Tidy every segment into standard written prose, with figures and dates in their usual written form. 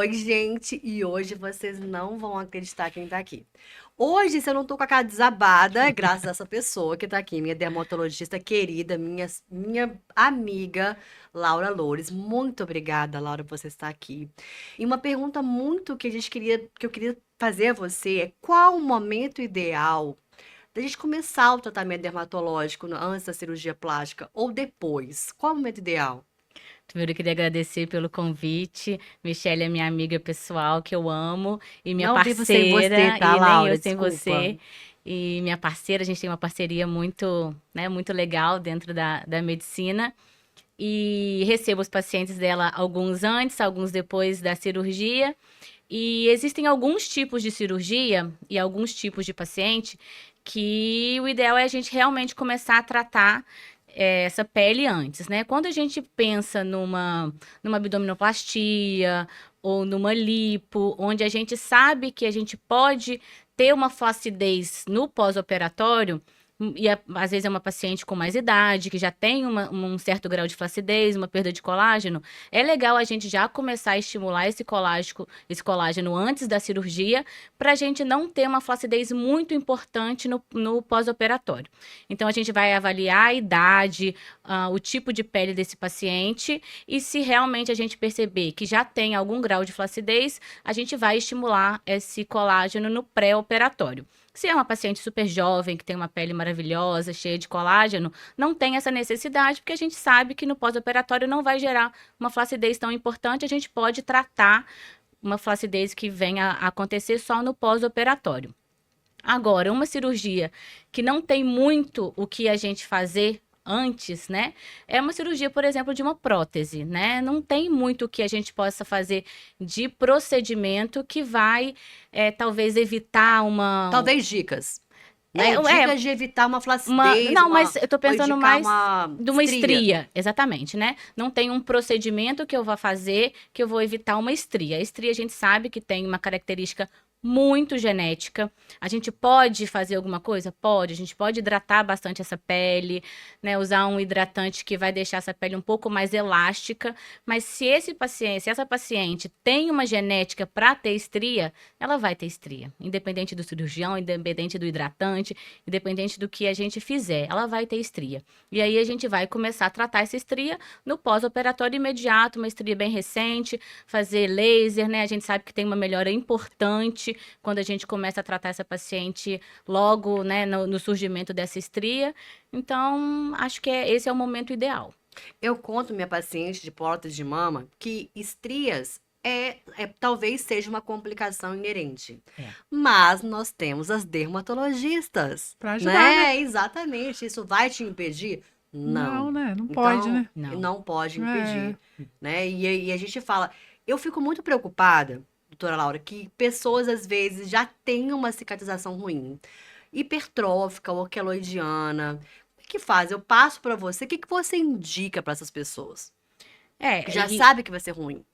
Oi, gente, e hoje vocês não vão acreditar quem tá aqui. Hoje, se eu não tô com a cara desabada, é graças a essa pessoa que tá aqui, minha dermatologista querida, minha amiga Laura Loures. Muito obrigada, Laura, por você estar aqui. E uma pergunta muito que eu queria fazer a você é qual o momento ideal da gente começar o tratamento dermatológico antes da cirurgia plástica ou depois? Qual o momento ideal? Primeiro, eu queria agradecer pelo convite. Michelle é minha amiga pessoal, que eu amo, e minha Não vivo sem você, parceira, tá, e nem eu Laura? sem Desculpa. você. E minha parceira, a gente tem uma parceria muito, né, muito legal dentro da medicina. E recebo os pacientes dela alguns antes, alguns depois da cirurgia. E existem alguns tipos de cirurgia e alguns tipos de paciente que o ideal é a gente realmente começar a tratar essa pele antes, né? Quando a gente pensa numa abdominoplastia ou numa lipo, onde a gente sabe que a gente pode ter uma flacidez no pós-operatório, às vezes é uma paciente com mais idade, que já tem um certo grau de flacidez, uma perda de colágeno, é legal a gente já começar a estimular esse colágeno antes da cirurgia, para a gente não ter uma flacidez muito importante no pós-operatório. Então, a gente vai avaliar a idade, o tipo de pele desse paciente, e se realmente a gente perceber que já tem algum grau de flacidez, a gente vai estimular esse colágeno no pré-operatório. Se é uma paciente super jovem, que tem uma pele maravilhosa, cheia de colágeno, não tem essa necessidade, porque a gente sabe que no pós-operatório não vai gerar uma flacidez tão importante, a gente pode tratar uma flacidez que venha a acontecer só no pós-operatório. Agora, uma cirurgia que não tem muito o que a gente fazer antes, né? É uma cirurgia, por exemplo, de uma prótese, né? Não tem muito o que a gente possa fazer de procedimento que vai, talvez, evitar Talvez dicas, é, né? é Dicas de evitar uma flacidez, não, mas eu tô ou pensando indicar mais uma de uma estria. estria, exatamente, né? Não tem um procedimento que eu vá fazer que eu vou evitar uma estria. A estria a gente sabe que tem uma característica muito genética. A gente pode fazer alguma coisa? Pode. A gente pode hidratar bastante essa pele, né? Usar um hidratante que vai deixar essa pele um pouco mais elástica. Mas se essa paciente tem uma genética para ter estria, ela vai ter estria. Independente do cirurgião, independente do hidratante, independente do que a gente fizer, ela vai ter estria. E aí a gente vai começar a tratar essa estria no pós-operatório imediato, uma estria bem recente, fazer laser, né? A gente sabe que tem uma melhora importante quando a gente começa a tratar essa paciente logo, né, no surgimento dessa estria. Então, acho que esse é o momento ideal. Eu conto minha paciente de prótese de mama que estrias talvez seja uma complicação inerente. É. Mas nós temos as dermatologistas, Pra ajudar, né? né? Exatamente. Isso vai te impedir? Não, Não. né? Não pode, Então, né? Não. não pode É. impedir, né? E a gente fala, eu fico muito preocupada, doutora Laura, que pessoas às vezes já têm uma cicatrização ruim, hipertrófica ou queloidiana. O que faz? Eu passo para você, o que que você indica para essas pessoas? Que É, já sabe que vai ser ruim.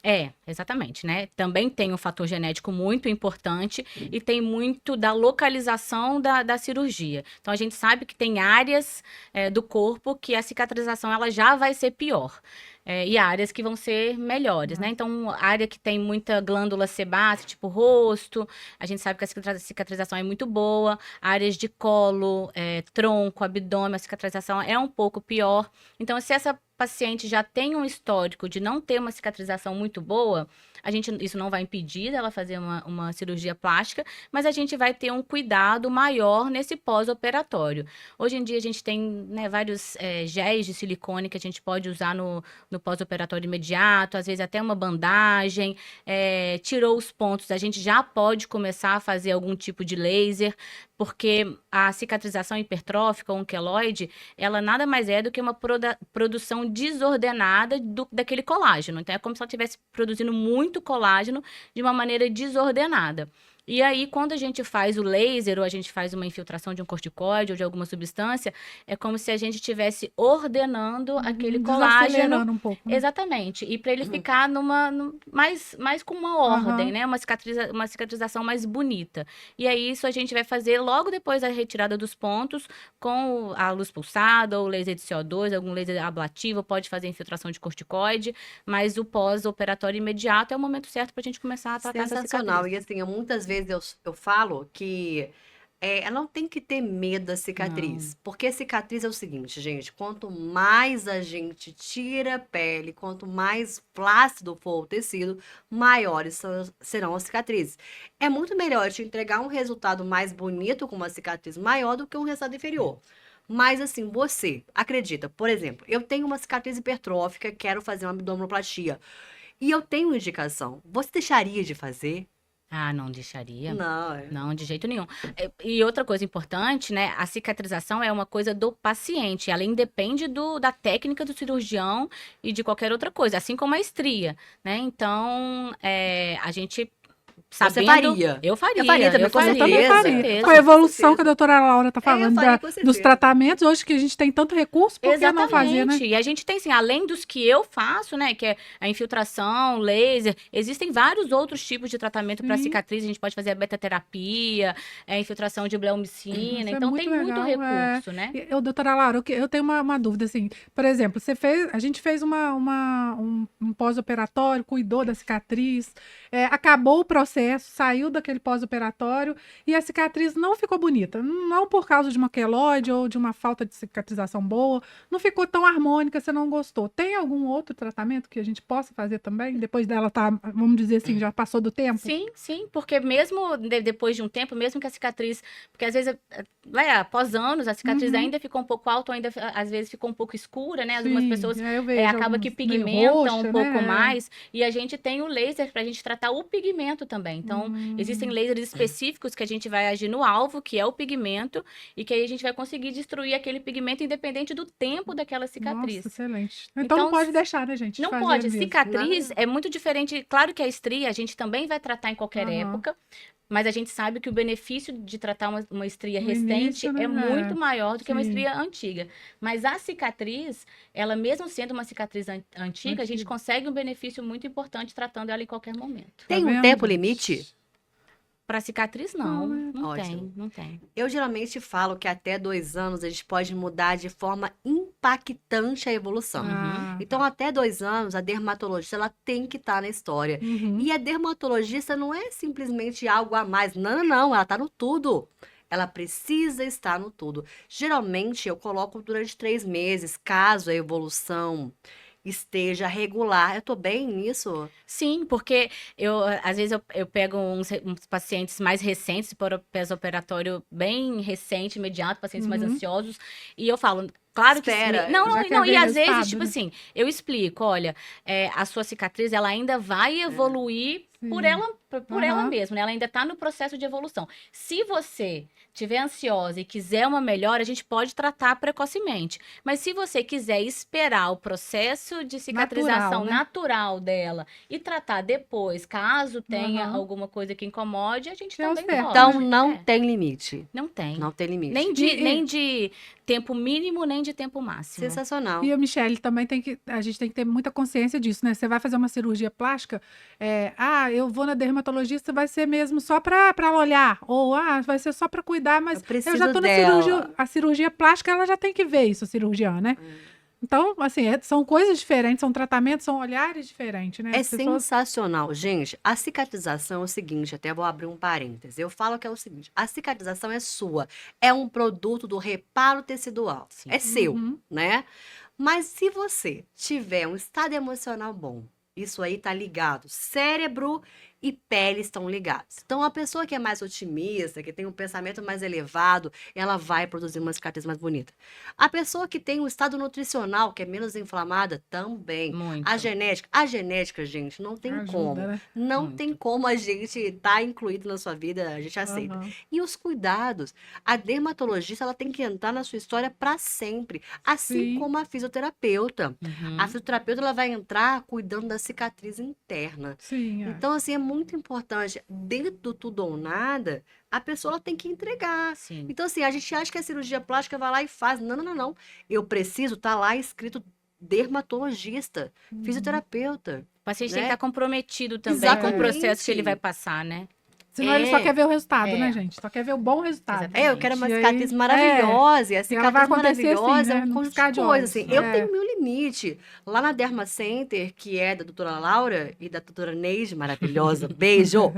exatamente, né? Também tem um fator genético muito importante e tem muito da localização da cirurgia. Então, a gente sabe que tem áreas do corpo que a cicatrização ela já vai ser pior. E áreas que vão ser melhores, né? Então, área que tem muita glândula sebácea, tipo rosto, a gente sabe que a cicatrização é muito boa. Áreas de colo, tronco, abdômen, a cicatrização é um pouco pior. Então, se essa paciente já tem um histórico de não ter uma cicatrização muito boa, isso não vai impedir dela fazer uma cirurgia plástica, mas a gente vai ter um cuidado maior nesse pós-operatório. Hoje em dia a gente tem, né, vários géis de silicone que a gente pode usar no pós-operatório imediato, às vezes até uma bandagem, tirou os pontos, a gente já pode começar a fazer algum tipo de laser, porque a cicatrização hipertrófica ou um queloide, ela nada mais é do que uma produção desordenada daquele colágeno. Então, é como se ela estivesse produzindo muito colágeno de uma maneira desordenada. E aí, quando a gente faz o laser ou a gente faz uma infiltração de um corticoide ou de alguma substância, é como se a gente estivesse ordenando aquele colágeno. Desacelerando um pouco, né? Exatamente. E para ele ficar mais com uma ordem, né? Uma cicatrização mais bonita. E aí, isso a gente vai fazer logo depois da retirada dos pontos, com a luz pulsada ou laser de CO2, algum laser ablativo, pode fazer infiltração de corticoide, mas o pós-operatório imediato é o momento certo para a gente começar a tratar essa Sensacional. cicatriz. E assim, muitas vezes eu falo que ela não tem que ter medo da cicatriz. Porque a cicatriz é o seguinte, gente: quanto mais a gente tira a pele, quanto mais flácido for o tecido, maiores serão as cicatrizes. É muito melhor te entregar um resultado mais bonito com uma cicatriz maior do que um resultado inferior. Mas assim, você acredita, por exemplo, eu tenho uma cicatriz hipertrófica, quero fazer uma abdominoplastia. E eu tenho indicação. Você deixaria de fazer? Ah, não deixaria. Não. Não, de jeito nenhum. E outra coisa importante, né? A cicatrização é uma coisa do paciente. Ela independe da técnica do cirurgião e de qualquer outra coisa, assim como a estria, né? Então, a gente Você sabendo... faria? Eu faria. Eu faria também, com Eu também certeza. faria. Com a evolução Com que a doutora Laura está falando faria, com dos certeza. tratamentos, hoje que a gente tem tanto recurso, por que não fazer, né? Exatamente. E a gente tem, assim, além dos que eu faço, né, que é a infiltração, laser, existem vários outros tipos de tratamento para cicatriz. A gente pode fazer a beta-terapia, a infiltração de bleomicina. Isso é Então, muito tem muito legal, recurso, né? Doutora Laura, eu tenho uma dúvida, assim, por exemplo, a gente fez um pós-operatório, cuidou da cicatriz, acabou o processo, saiu daquele pós-operatório e a cicatriz não ficou bonita, não por causa de uma queloide ou de uma falta de cicatrização boa, não ficou tão harmônica, você não gostou. Tem algum outro tratamento que a gente possa fazer também, depois dela tá, vamos dizer assim, já passou do tempo? Sim, porque mesmo depois de um tempo, mesmo que a cicatriz, porque às vezes, após anos, a cicatriz ainda ficou um pouco alta, ou ainda às vezes ficou um pouco escura, né? Algumas pessoas eu vejo acaba que alguns meio pigmentam roxa, um pouco né? mais, e a gente tem o laser pra gente tratar o pigmento também. Então, existem lasers específicos que a gente vai agir no alvo, que é o pigmento, e que aí a gente vai conseguir destruir aquele pigmento independente do tempo daquela cicatriz. Nossa, excelente. Então não pode deixar, né, gente? Não fazer pode. mesmo. Cicatriz é muito diferente. Claro que a estria a gente também vai tratar em qualquer época, mas a gente sabe que o benefício de tratar uma estria No recente início, né? é muito maior do que uma Sim. estria antiga. Mas a cicatriz, ela mesmo sendo uma cicatriz antiga, a gente consegue um benefício muito importante tratando ela em qualquer momento. Tem um vendo, tempo gente? limite? Para cicatriz, não. Não, né? Não Ótimo. tem, não tem. Eu geralmente falo que até 2 anos a gente pode mudar de forma impactante a evolução. Então, até 2 anos, a dermatologista ela tem que estar na história. E a dermatologista não é simplesmente algo a mais. Não, ela está no tudo. Ela precisa estar no tudo. Geralmente, eu coloco durante 3 meses, caso a evolução esteja regular. Eu tô bem nisso? Sim, porque às vezes eu pego uns pacientes mais recentes, pós-operatório bem recente, imediato, pacientes mais ansiosos, e eu falo, claro que sim. Espera, já quer Não, ver e às resultado, vezes, tipo né? assim, eu explico, olha, a sua cicatriz, ela ainda vai evoluir por ela mesma, né? Ela ainda tá no processo de evolução. Se você tiver ansiosa e quiser uma melhora, a gente pode tratar precocemente. Mas se você quiser esperar o processo de cicatrização natural dela e tratar depois, caso tenha alguma coisa que incomode, a gente Que é o também certo, pode. Então, não tem limite. Não tem. Não tem limite. Nem de tempo mínimo, nem de tempo máximo. Sensacional. E a Michelle também a gente tem que ter muita consciência disso, né? Você vai fazer uma cirurgia plástica, eu vou na dermatologista, vai ser mesmo só para olhar, ou vai ser só para cuidar, mas Eu preciso já tô na dela. cirurgia, a cirurgia plástica, ela já tem que ver isso, a cirurgiã, né? Então, assim, são coisas diferentes, são tratamentos, são olhares diferentes, né? É As pessoas- sensacional. Gente, a cicatrização é o seguinte, até vou abrir um parêntese. Eu falo que é o seguinte, a cicatrização é sua. É um produto do reparo tecidual. Sim. É seu, né? Mas se você tiver um estado emocional bom, isso aí tá ligado. Cérebro e pele estão ligados. Então, a pessoa que é mais otimista, que tem um pensamento mais elevado, ela vai produzir uma cicatriz mais bonita. A pessoa que tem um estado nutricional, que é menos inflamada, também. Muito. A genética, gente, não tem Ajuda, como. né? Não Muito. tem como a gente estar incluído na sua vida, a gente aceita. E os cuidados. A dermatologista, ela tem que entrar na sua história para sempre. Assim Sim. como a fisioterapeuta. Uhum. A fisioterapeuta, ela vai entrar cuidando da cicatriz interna. Sim, Então, assim, é muito importante. Dentro do tudo ou nada, a pessoa ela tem que entregar. Sim. Então, assim, a gente acha que a cirurgia plástica vai lá e faz. Não, não, não, não. Eu preciso estar lá escrito dermatologista, fisioterapeuta. O paciente tem que né? estar comprometido também com o processo que ele vai Exatamente. passar, né? Senão ele só É. quer ver o resultado, É. né, gente? Só quer ver o bom resultado. Exatamente. Eu quero uma E aí, cicatriz maravilhosa. E a E ela vai cicatriz acontecer assim, maravilhosa né? é um No conjunto piscar de de coisas. olhos. Assim. Eu É. tenho meu limite. Lá na Derma Center, que é da doutora Laura e da doutora Neide, maravilhosa. Beijo!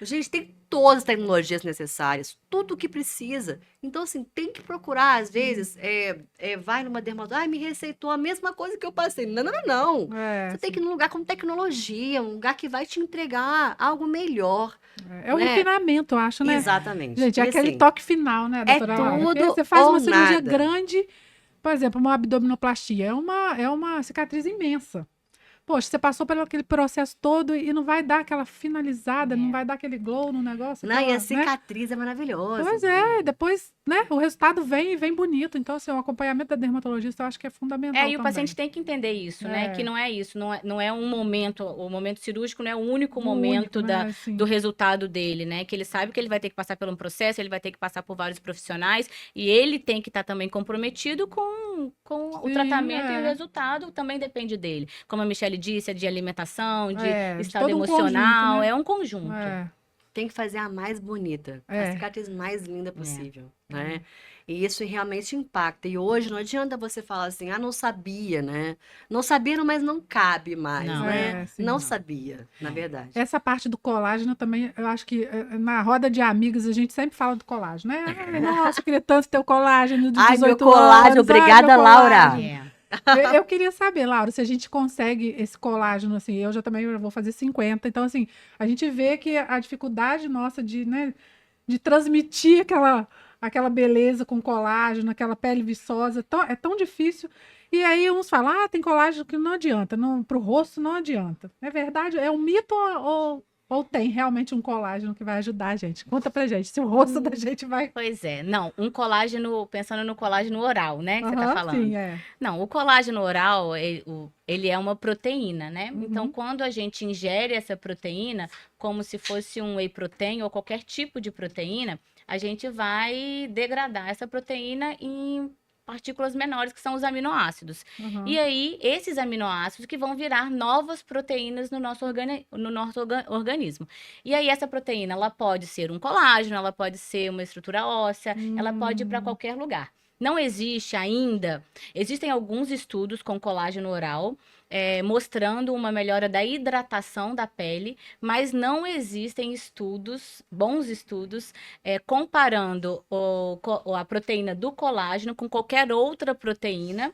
Gente, tem todas as tecnologias necessárias, tudo o que precisa. Então, assim, tem que procurar, às vezes, vai numa dermatologista, me receitou a mesma coisa que eu passei. Não, não, não, não. É, Você tem que ir num lugar com tecnologia, um lugar que vai te entregar algo melhor, é o né? refinamento, eu acho, né? Exatamente. Gente, é E aquele assim, toque final, né, é doutora Laura? Porque tudo você faz ou uma cirurgia nada. grande, por exemplo, uma abdominoplastia, é uma cicatriz imensa. Poxa, você passou pelo aquele processo todo e não vai dar aquela finalizada, não vai dar aquele glow no negócio, Não, e aquela, a né? cicatriz é maravilhosa. Pois é, depois, né, o resultado vem e vem bonito. Então, assim, o acompanhamento da dermatologista eu acho que é fundamental E o também. paciente tem que entender isso, né? Que não é isso, não é um momento, o momento cirúrgico não é o único O momento único, né, assim. do resultado dele, né? Que ele sabe que ele vai ter que passar por um processo, ele vai ter que passar por vários profissionais e ele tem que estar também comprometido com o Sim, tratamento e o é. resultado também depende dele. Como a Michelle disse, é de alimentação, de De estado todo um emocional, conjunto, né? é um conjunto. É, Tem que fazer a mais bonita, a cicatriz mais linda possível, né? E isso realmente impacta. E hoje não adianta você falar assim, não sabia, né? Não sabia, mas não cabe mais, Não. né? sim. Não sabia, na verdade. Essa parte do colágeno também, eu acho que na roda de amigos a gente sempre fala do colágeno, né? Ai, nossa, eu queria tanto ter o colágeno de 18 Ai, meu colágeno, anos. obrigada, ai, meu Laura. colágeno. Eu queria saber, Laura, se a gente consegue esse colágeno, assim, eu já também vou fazer 50, então, assim, a gente vê que a dificuldade nossa de, né, de transmitir aquela beleza com colágeno, aquela pele viçosa, é tão difícil. E aí uns falam, tem colágeno que não adianta, pro rosto não adianta. É verdade? É um mito ou tem realmente um colágeno que vai ajudar a gente? Conta pra gente, se o rosto da gente vai... Pois é, não, um colágeno, pensando no colágeno oral, né, que você tá Aham, falando. sim, é. Não, o colágeno oral, ele é uma proteína, né? Então, quando a gente ingere essa proteína, como se fosse um whey protein ou qualquer tipo de proteína, a gente vai degradar essa proteína em partículas menores, que são os aminoácidos. Uhum. E aí, esses aminoácidos que vão virar novas proteínas no nosso organismo. E aí, essa proteína, ela pode ser um colágeno, ela pode ser uma estrutura óssea, ela pode ir para qualquer lugar. Não existe ainda, existem alguns estudos com colágeno oral, mostrando uma melhora da hidratação da pele, mas não existem bons estudos, comparando a proteína do colágeno com qualquer outra proteína,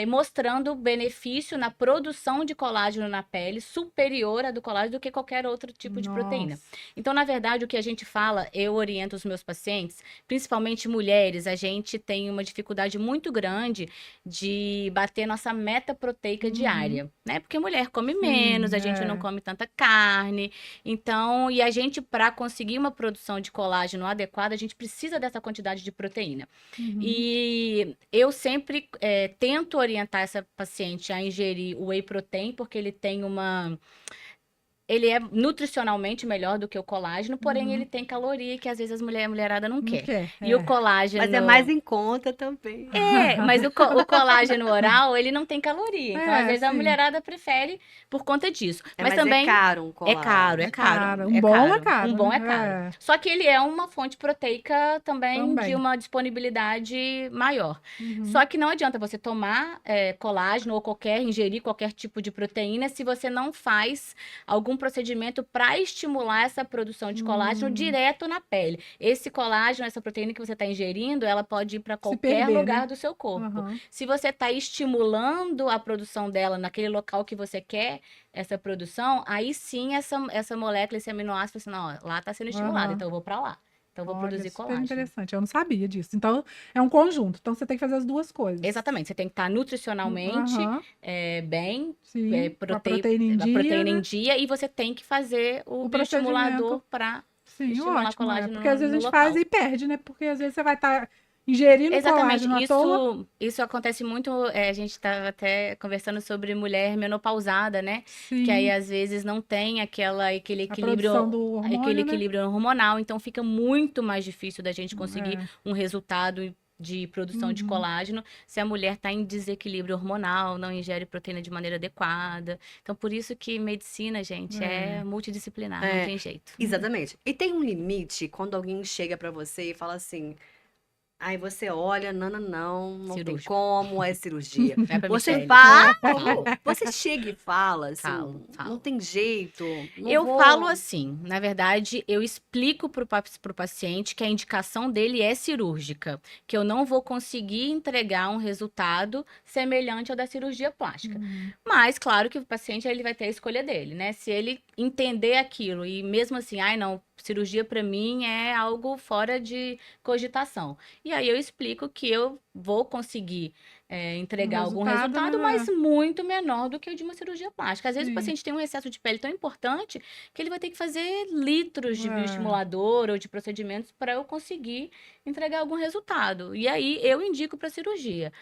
mostrando benefício na produção de colágeno na pele superior à do colágeno do que qualquer outro tipo de proteína. Então, na verdade, o que a gente fala, eu oriento os meus pacientes, principalmente mulheres, a gente tem uma dificuldade muito grande de bater nossa meta proteica diária, né? Porque mulher come menos, a gente não come tanta carne. Então, e a gente, para conseguir uma produção de colágeno adequada, a gente precisa dessa quantidade de proteína. E eu sempre tento orientar essa paciente a ingerir o whey protein, porque ele é nutricionalmente melhor do que o colágeno, porém ele tem caloria que às vezes a mulherada não quer. E o colágeno... Mas é mais em conta também. Mas o colágeno oral, ele não tem caloria. Então, às vezes, a sim. mulherada prefere por conta disso. Mas Mas também... é caro um colágeno. É caro. Um bom é caro. Um bom é né? caro. Só que ele é uma fonte proteica também de uma disponibilidade maior. Só que não adianta você tomar colágeno ou ingerir qualquer tipo de proteína se você não faz algum procedimento para estimular essa produção de colágeno direto na pele. Esse colágeno, essa proteína que você está ingerindo, ela pode ir para qualquer lugar do seu corpo. Se você está estimulando a produção dela naquele local que você quer essa produção, aí sim essa molécula, esse aminoácido, assim, não, lá está sendo estimulado, então eu vou para lá. Então, eu vou produzir super colágeno. interessante, eu não sabia disso. Então, é um conjunto. Então, você tem que fazer as duas coisas. Exatamente, você tem que estar nutricionalmente bem, Sim, proteína em dia, e você tem que fazer o bioestimulador para estimular ótimo, colágeno porque às vezes a gente local. faz e perde, né? Porque às vezes você vai estar ingerindo Exatamente, colágeno à toa. isso acontece muito, a gente estava até conversando sobre mulher menopausada, né? Que aí Sim, às vezes não tem aquele a produção equilíbrio, do aquele hormônio, né? equilíbrio hormonal, então fica muito mais difícil da gente conseguir É. um resultado de produção de Uhum. colágeno se a mulher está em desequilíbrio hormonal, não ingere proteína de maneira adequada. Então, por isso que medicina, gente, é É. multidisciplinar, não É, tem jeito. exatamente. E tem um limite quando alguém chega pra você e fala assim. Aí você olha, não, não, não, não tem Cirúrgico. como, é cirurgia. Vai pra Você Michelle. fala, Falo, você chega e fala, falo, assim, não falo. tem jeito, não Eu falo vou. assim, na verdade, eu explico pro paciente que a indicação dele é cirúrgica, que eu não vou conseguir entregar um resultado semelhante ao da cirurgia plástica. Uhum. Mas, claro que o paciente ele vai ter a escolha dele, né? Se ele entender aquilo e mesmo assim, ai não, cirurgia para mim é algo fora de cogitação. E aí eu explico que eu vou conseguir Um entregar algum resultado, resultado, mas né? muito menor do que o de uma cirurgia plástica. Às vezes o Sim. paciente tem um excesso de pele tão importante que ele vai ter que fazer litros de É. bioestimulador ou de procedimentos para eu conseguir entregar algum resultado. E aí eu indico para cirurgia.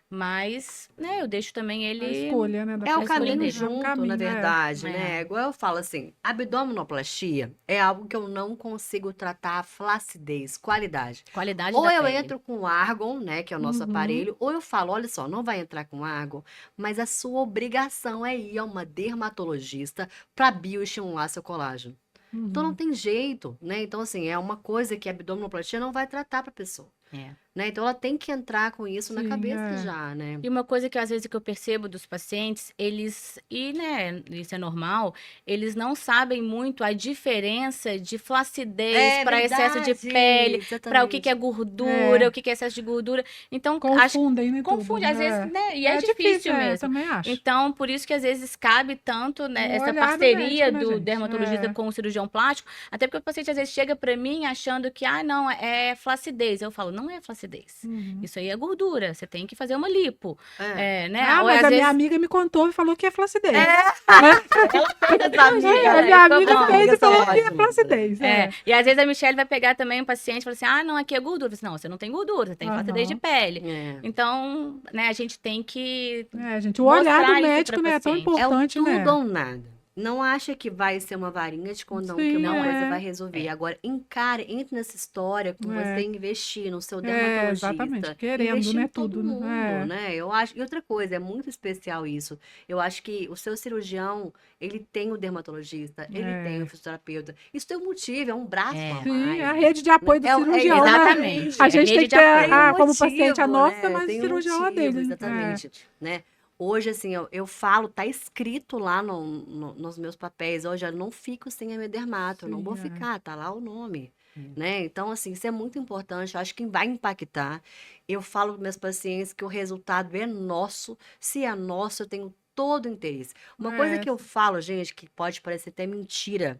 Mas, né, eu deixo também A ele escolha, né, da É o a escolha pessoa. caminho dele. É um junto, na caminho, é. verdade, É. né? Igual eu falo assim, abdominoplastia é algo que eu não consigo tratar a flacidez, qualidade. Qualidade Ou da eu pele. entro com argon, né, que é o nosso Uhum. aparelho, ou eu falo, olha só, não vai entrar com argon, mas a sua obrigação é ir a uma dermatologista para bioestimular seu colágeno. Então não Uhum. tem jeito, né? Então assim, é uma coisa que a abdominoplastia não vai tratar para pessoa, É. né? Então ela tem que entrar com isso na Sim, cabeça é. já, né? E uma coisa que às vezes que eu percebo dos pacientes, eles, e né, isso é normal, eles não sabem muito a diferença de flacidez É para excesso de verdade, pele, para o que é exatamente. gordura, É. o que é excesso de gordura. Então, acho Confundem, né, tudo. confunde, às vezes, É. né, e é É difícil, difícil é, eu mesmo. também acho. Então, por isso que às vezes cabe tanto, né, O essa olhar do parceria médico, né, do gente? dermatologista É. com o cirurgião plástico, até porque o paciente às vezes chega para mim achando que, ah, não, é flacidez. Eu falo, não é flacidez. Uhum. Isso aí é gordura, você tem que fazer uma lipo. É. É, né? Ah, Ou mas às a minha vezes. amiga me contou e falou que é flacidez. Essa amiga, A É, né? minha ficou amiga Essas bom. fez e amigas são falou que é ótimas, né? flacidez. É, É. e às vezes a Michelle vai pegar também um paciente e fala assim: ah, não, aqui é gordura. Eu falo assim, não, você não tem gordura, você tem flacidez de Aham. pele. É. Então, né, a gente tem que É, gente, o olhar do mostrar isso para médico, né, é tão paciente. É o importante, tudo né? ou nada. Não acha que vai ser uma varinha de condão que Sim, uma Não é. coisa vai é. resolver. É. Agora, encare, entre nessa história com você É, investir no seu é, exatamente. dermatologista, Querendo, investir né, em todo tudo. mundo, É, né? Eu acho. E outra coisa, é muito especial isso. Eu acho que o seu cirurgião, ele tem o dermatologista, ele tem o é. fisioterapeuta. Isso tem um motivo, é um braço a É. Sim, é a mais, rede de né? apoio do cirurgião, né? Exatamente. A É gente tem rede que de ter, Tem um apoio. como paciente, a motivo, nossa, né? mas o Tem um cirurgião a motivo, dele. É. exatamente, né? Hoje, assim, eu falo, tá escrito lá nos meus papéis. Hoje eu não fico sem a minha dermato, eu não vou Sim, é. ficar, tá lá o nome, Hum. né? Então, assim, isso é muito importante. Eu acho que vai impactar. Eu falo para meus pacientes que o resultado é nosso. Se é nosso, eu tenho todo o interesse. Uma coisa É, que eu falo, gente, que pode parecer até mentira,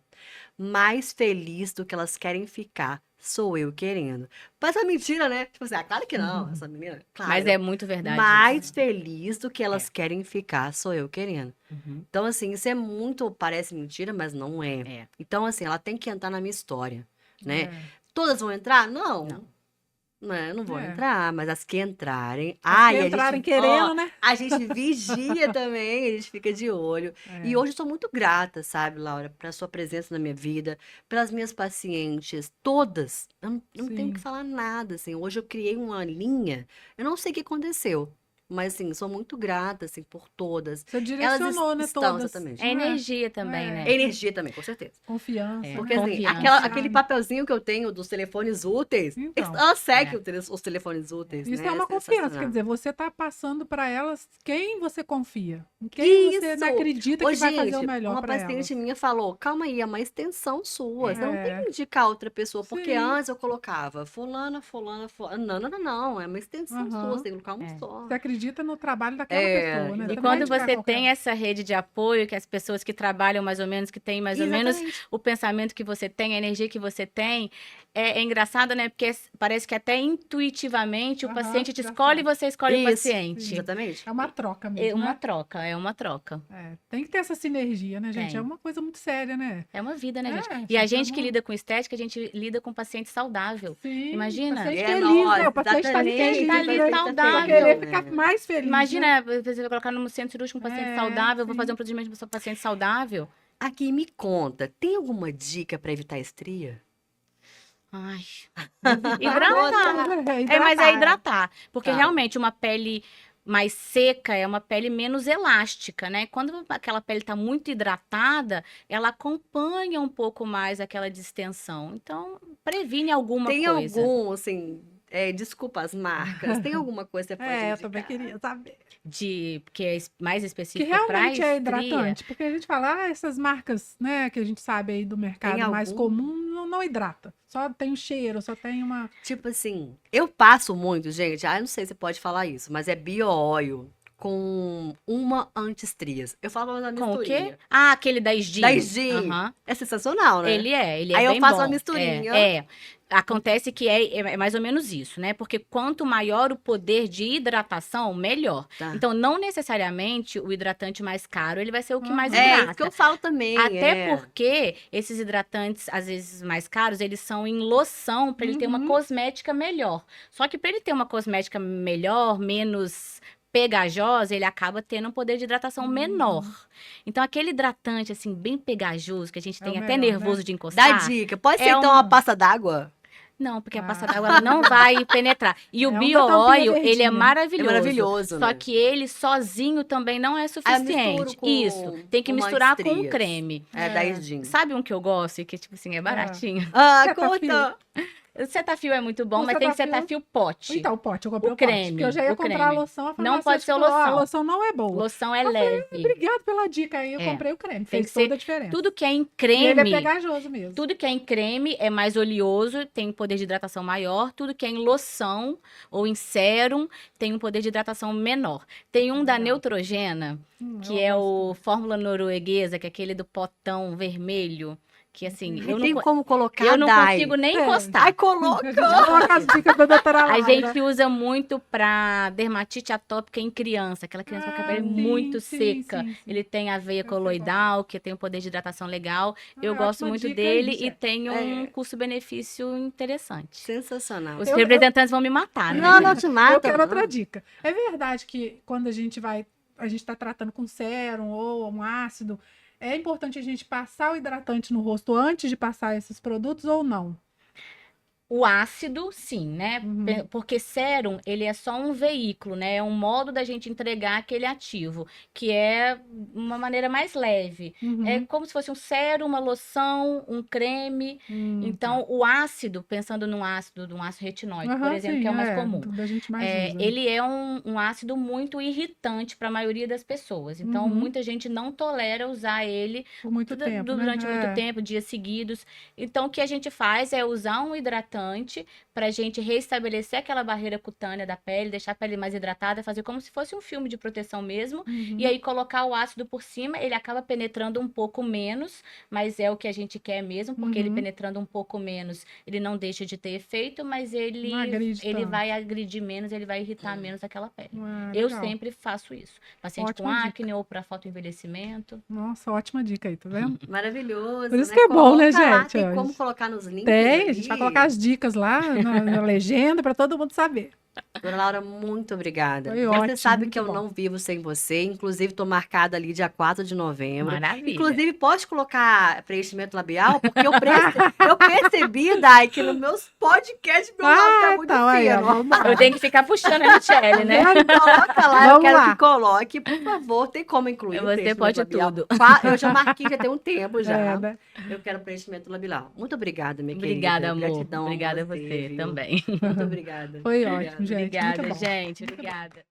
mais feliz do que elas querem ficar, sou eu querendo. Parece uma mentira, né? Tipo assim, ah, claro que não, essa menina. Mas Claro, é muito verdade mais isso. feliz do que É. elas querem ficar, sou eu querendo. Uhum. Então, assim, isso é muito, parece mentira, mas não é. É. Então, assim, ela tem que entrar na minha história, né? é, Todas vão entrar? Não. Não. Né, não vou é. entrar, mas as que entrarem. As que E a entrarem gente, ó, querendo, né? a gente vigia também, a gente fica de olho. E É. hoje eu sou muito grata, sabe, Laura, pela sua presença na minha vida, pelas minhas pacientes, todas. Eu não tenho que Sim. falar nada, assim. Hoje eu criei uma linha, eu não sei o que aconteceu, mas, assim, sou muito grata, assim, por todas. Você Elas direcionou, né, estão, todas. exatamente. É Não é? energia também, É. né? Energia também, com certeza. Confiança, É. Porque, né? assim, Confiança. aquele papelzinho que eu tenho dos telefones úteis, Então. ela segue É. os telefones úteis, Isso né? é uma confiança, quer Sensacional. dizer, você está passando para elas quem você confia, em quem você Isso! acredita Ô, que vai fazer o gente, melhor uma para elas. paciente minha falou: calma aí, é uma extensão sua. Você não tem É, que indicar outra pessoa, porque sim, antes eu colocava fulana, fulana, fulana. Não, não, não, não. É uma extensão sua, aham. você tem que colocar uma É. só. Você acredita acredita no trabalho daquela É, pessoa, né? E Você não vai quando indicar você qualquer tem essa rede de apoio, que as pessoas que trabalham mais ou menos, que têm mais ou menos exatamente. o pensamento que você tem, a energia que você tem, é engraçado, né? Porque parece que até intuitivamente o Aham, paciente te já escolhe e sabe. você escolhe o Isso, paciente. exatamente. É uma troca É mesmo, uma né? troca, é uma troca. É, tem que ter essa sinergia, né, gente? É Tem. uma coisa muito séria, né? É uma vida, né, gente? É, E a gente, é gente que uma... lida com estética, a gente lida com paciente saudável. Sim, Imagina? paciente É, feliz, né? nossa, O paciente está ali exatamente. feliz, Tá ali né? Tá saudável. Vai feliz, querer né? ficar mais feliz, né? Imagina, você colocar no centro cirúrgico um paciente É, saudável, vou sim. fazer um procedimento para um paciente saudável. Aqui, me conta, tem alguma dica pra evitar estria? Ai. Hidratar. Hidratar. Mas é Hidratar. hidratar. Porque Tá. realmente uma pele mais seca é uma pele menos elástica, né? Quando aquela pele está muito hidratada, ela acompanha um pouco mais aquela distensão. Então, previne alguma Tem coisa. algum, assim, desculpa as marcas, tem alguma coisa que você pode É, eu indicar? também queria saber. Que é mais Que específico para realmente é estria. hidratante. Porque a gente fala, essas marcas, né, que a gente sabe aí do Tem mercado mais algum? comum, não hidrata. Só tem um cheiro, só tem uma... Tipo assim, eu passo muito, gente, eu não sei se você pode falar isso, mas é bio-óleo com uma anti-estrias. Eu falo uma Com o quê? misturinha. Ah, aquele da Sdin. Da Sdin. Aham. É sensacional, né? Ele é Aí eu bem faço bom. uma misturinha. Acontece que é mais ou menos isso, né? Porque quanto maior o poder de hidratação, melhor. Tá. Então, não necessariamente o hidratante mais caro, ele vai ser o que mais Aham. É, isso hidrata. que eu falo também. Até porque esses hidratantes, às vezes mais caros, eles são em loção para ele ter uma Uhum. cosmética melhor. Só que para ele ter uma cosmética melhor, menos pegajosa, ele acaba tendo um poder de hidratação menor. Então, aquele hidratante, assim, bem pegajoso, que a gente É o tem até melhor, nervoso né? de Dá encostar. dica. Pode ser é então um- uma pasta d'água? Não, porque a pasta Ah. d'água ela não vai penetrar. E o É uma bio-óleo, tampinha ele é verdinha. É maravilhoso. maravilhoso, Só né? que ele sozinho também não é Aí eu misturo suficiente. com Isso. Tem que uma misturar com um anti-estrias. creme. É, da Sdin. Sabe um que eu gosto e que, tipo assim, é baratinho? Ah, Cetaphil. conta! O Cetaphil é muito bom, O mas tem Cetaphil- Cetaphil pote. Então, o pote, eu comprei O o pote. creme, Porque eu já ia o comprar a creme. loção, a Não pode ser farmacêutica falou, loção. a loção não é boa. Loção é Eu falei, leve. Obrigado pela dica aí, eu É. comprei o creme. Tem Fez que ser toda a diferença. Tudo que é em E ele é creme, pegajoso mesmo. tudo que é em creme é mais oleoso, tem um poder de hidratação maior. Tudo que é em loção ou em sérum tem um poder de hidratação menor. Tem um da Legal. Neutrogena, que eu é gosto. o fórmula norueguesa, que é aquele do potão vermelho, que assim, Ai, eu tem não, como colocar eu não dye. consigo nem Tem. encostar. Ai, A coloca! gente coloca as dicas da doutora A Laura. gente usa muito pra dermatite atópica em criança, aquela criança com a pele sim, muito sim, seca. sim, sim. Ele tem aveia Eu sei coloidal, que tem um poder de hidratação legal. Eu gosto ótima muito dica dele aí, e tem um É. custo-benefício interessante. Sensacional. Os Eu- representantes vão me matar, né? Não, não te mata. Eu quero não. outra dica. É verdade que quando a gente está tratando com sérum ou um ácido, é importante a gente passar o hidratante no rosto antes de passar esses produtos ou não? O ácido, sim, né? Uhum. Porque sérum, ele é só um veículo, né? É um modo da gente entregar aquele ativo, que é uma maneira mais leve. Uhum. É como se fosse um sérum, uma loção, um creme. Então, o ácido, pensando num ácido, de um ácido retinóico, por Aham, exemplo, sim, que é o mais comum. tudo a gente mais usa. Ele é um ácido muito irritante para a maioria das pessoas. Então, Uhum. muita gente não tolera usar ele Por muito tempo, né? durante muito É. tempo, dias seguidos. Então, o que a gente faz é usar um hidratante para a gente restabelecer aquela barreira cutânea da pele, deixar a pele mais hidratada, fazer como se fosse um filme de proteção mesmo. Uhum. E aí, colocar o ácido por cima, ele acaba penetrando um pouco menos, mas é o que a gente quer mesmo, porque ele Uhum. penetrando um pouco menos, ele não deixa de ter efeito, mas ele, Não agride ele tanto. vai agredir menos, ele vai irritar menos aquela pele. Ah, Eu legal. sempre faço isso. Paciente com Ótima dica. acne ou para fotoenvelhecimento. Nossa, ótima dica aí, tá vendo? Maravilhoso. Por isso né? que é bom, né, Coloca lá, gente? tem Ó, como colocar nos links. Tem, a gente ali. vai colocar as dicas lá na legenda para todo mundo saber. Dona Laura, muito obrigada. Foi Você ótimo, sabe muito que eu bom. não vivo sem você. Inclusive, tô marcada ali dia 4 de novembro. Maravilha. Inclusive, pode colocar preenchimento labial, porque eu percebi, Dai, que nos meus podcasts meu lábio tá muito aí, ó, fino. vamos lá. Eu tenho que ficar puxando a Michelle, né? Coloca lá, eu Vamos quero lá. que coloque, por favor. Tem como incluir o Você preenchimento pode labial? tudo. Eu já marquei, já tem um tempo já. É, né? Eu quero preenchimento labial. Muito obrigada, minha Obrigada, querida. amor. Gratidão Obrigada a você viu? também. Muito obrigada. Foi Obrigada. ótimo, gente. Obrigada, muito bom. gente. Muito bom. Obrigada.